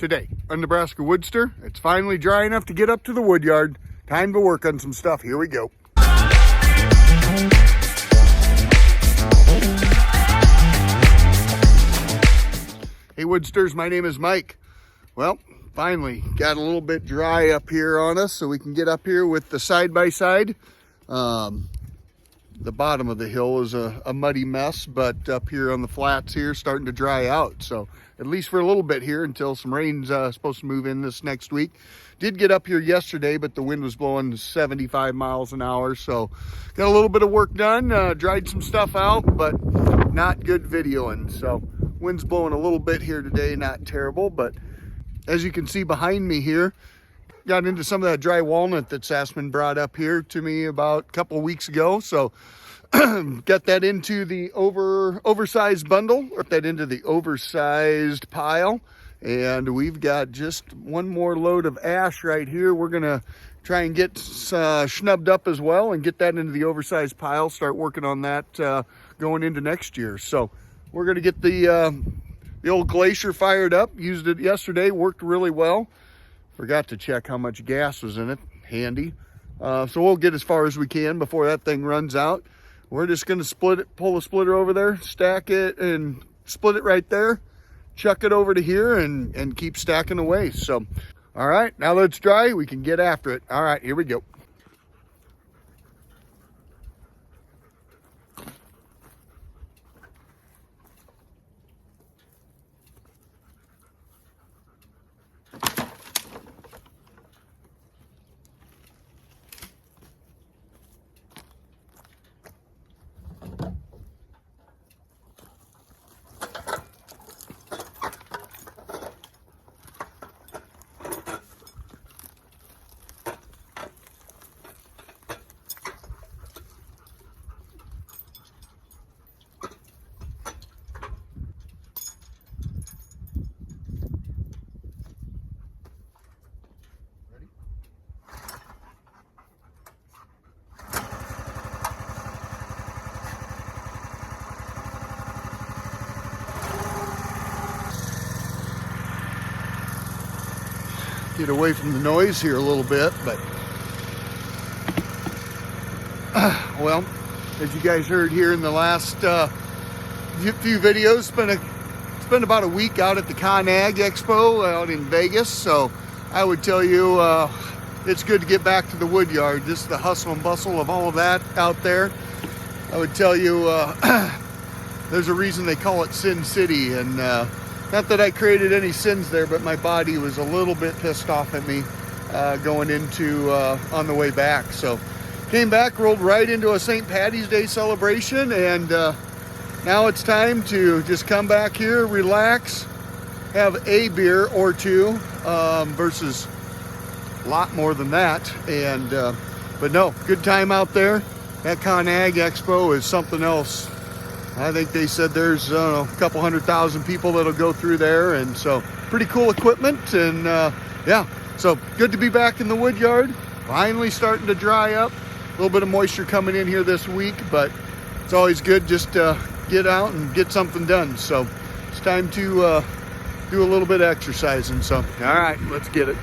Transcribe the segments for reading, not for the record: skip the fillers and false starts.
Today on Nebraska WoodSTR, it's finally dry enough to get up to the wood yard. Time to work on some stuff. Here we go. Hey WoodSTRs, my name is Mike. Well, finally got a little bit dry up here on us so we can get up here with the side-by-side. The bottom of the hill is a muddy mess, but up here on the flats here starting to dry out. So at least for a little bit here until some rain's supposed to move in this next week. Did get up here yesterday, but the wind was blowing 75 miles an hour. So got a little bit of work done, dried some stuff out, but not good videoing. So wind's blowing a little bit here today, not terrible, but as you can see behind me here, got into some of that dry walnut that Sassman brought up here to me about a couple of weeks ago. So got that into the oversized bundle, or that into the oversized pile. And we've got just one more load of ash right here. We're gonna try and get snubbed up as well and get that into the oversized pile, start working on that going into next year. So we're gonna get the old glacier fired up. Used it yesterday, worked really well. Forgot to check how much gas was in it, handy. So we'll get as far as we can before that thing runs out. We're just gonna split it, pull the splitter over there, stack it and split it right there, chuck it over to here and keep stacking away. So, all right, now that it's dry, we can get after it. All right, here we go. Get away from the noise here a little bit, but well, as you guys heard here in the last few videos, it's been about a week out at the ConAg Expo out in Vegas. So I would tell you it's good to get back to the wood yard. Just the hustle and bustle of all of that out there. I would tell you there's a reason they call it Sin City, and not that I created any sins there, but my body was a little bit pissed off at me going into on the way back. So came back, rolled right into a St. Patty's Day celebration, and now it's time to just come back here, relax, have a beer or two versus a lot more than that. And but no, good time out there. That ConAg Expo is something else. I think they said there's a couple 100,000 people that'll go through there, and so pretty cool equipment. And yeah, so good to be back in the wood yard. Finally starting to dry up. A little bit of moisture coming in here this week, but it's always good just to get out and get something done. So it's time to do a little bit of exercising. So all right, let's get it.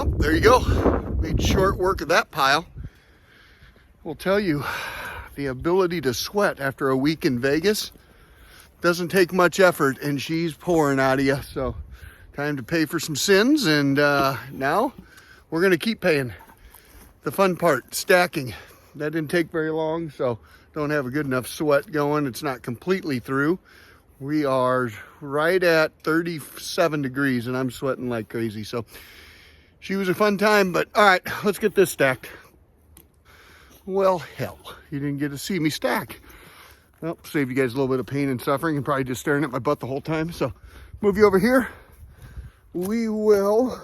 Well, there you go. Made short work of that pile. Will tell you, the ability to sweat after a week in Vegas doesn't take much effort, and she's pouring out of you. So time to pay for some sins, and now we're gonna keep paying. The fun part, stacking. That didn't take very long, so don't have a good enough sweat going. It's not completely through. We are right at 37 degrees and I'm sweating like crazy. So she was a fun time, but all right, let's get this stacked. Well, hell, you didn't get to see me stack. Well, save you guys a little bit of pain and suffering and probably just staring at my butt the whole time. So move you over here. We will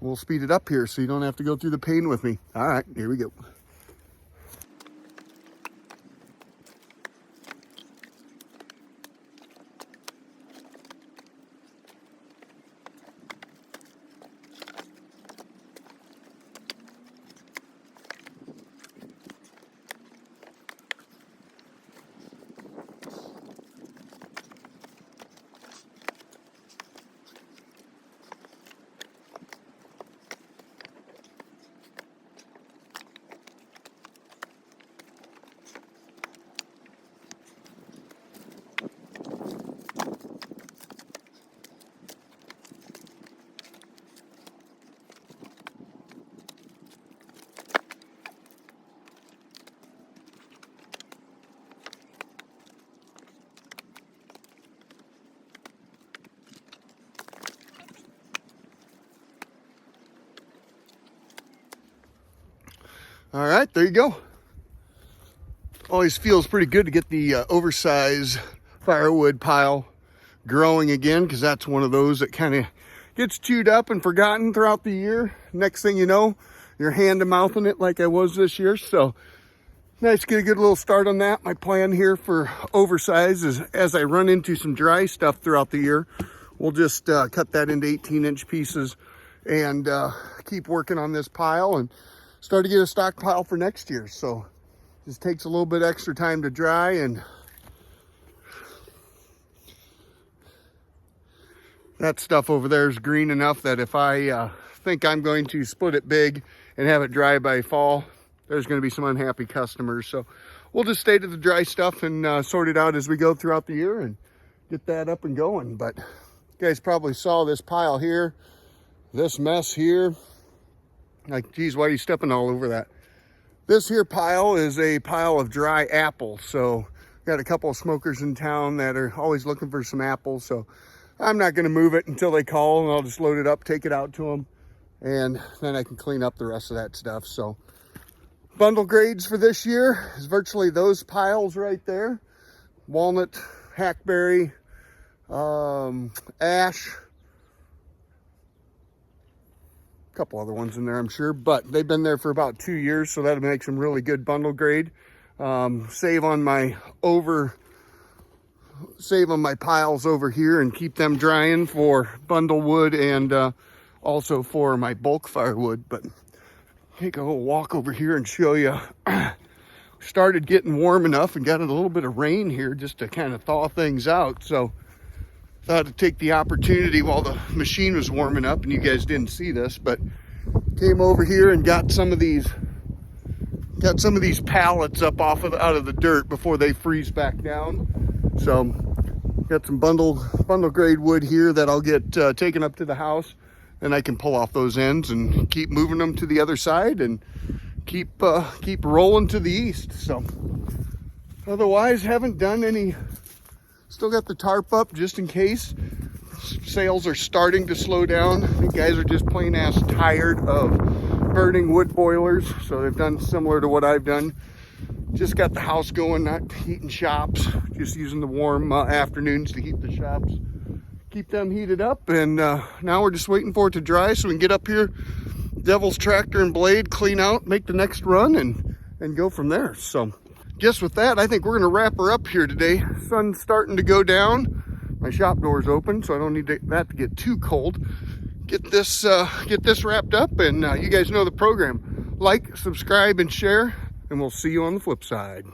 we'll speed it up here so you don't have to go through the pain with me. All right, here we go. All right, there you go. Always feels pretty good to get the oversized firewood pile growing again, because that's one of those that kind of gets chewed up and forgotten throughout the year. Next thing you know, you're hand to mouthing it like I was this year. So nice to get a good little start on that. My plan here for oversized is, as I run into some dry stuff throughout the year, we'll just cut that into 18-inch pieces and keep working on this pile and start to get a stockpile for next year. So just takes a little bit extra time to dry, and that stuff over there is green enough that if I think I'm going to split it big and have it dry by fall, there's going to be some unhappy customers. So we'll just stay to the dry stuff and sort it out as we go throughout the year and get that up and going. But you guys probably saw this pile here, this mess here. Like, geez, why are you stepping all over that? This here pile is a pile of dry apples. So got a couple of smokers in town that are always looking for some apples. So I'm not going to move it until they call, and I'll just load it up, take it out to them, and then I can clean up the rest of that stuff. So bundle grades for this year is virtually those piles right there. Walnut, hackberry, ash, couple other ones in there, I'm sure, but they've been there for about 2 years, so that makes them really good bundle grade. Save on my piles over here and keep them drying for bundle wood and also for my bulk firewood. But take a little walk over here and show you. Started getting warm enough and got a little bit of rain here just to kind of thaw things out. So thought I'd take the opportunity while the machine was warming up, and you guys didn't see this, but came over here and got some of these pallets up out of the dirt before they freeze back down. So got some bundle grade wood here that I'll get taken up to the house, and I can pull off those ends and keep moving them to the other side and keep rolling to the east. So otherwise, haven't done any. Still got the tarp up just in case. Sales are starting to slow down. I think guys are just plain ass tired of burning wood boilers, so they've done similar to what I've done. Just got the house going, not heating shops, just using the warm afternoons to heat the shops, keep them heated up. And now we're just waiting for it to dry so we can get up here, devil's tractor and blade, clean out, make the next run, and go from there. So guess with that, I think we're gonna wrap her up here today. Sun's starting to go down. My shop door's open, so I don't need that to get too cold. Get this wrapped up, and you guys know the program. Like, subscribe, and share, and we'll see you on the flip side.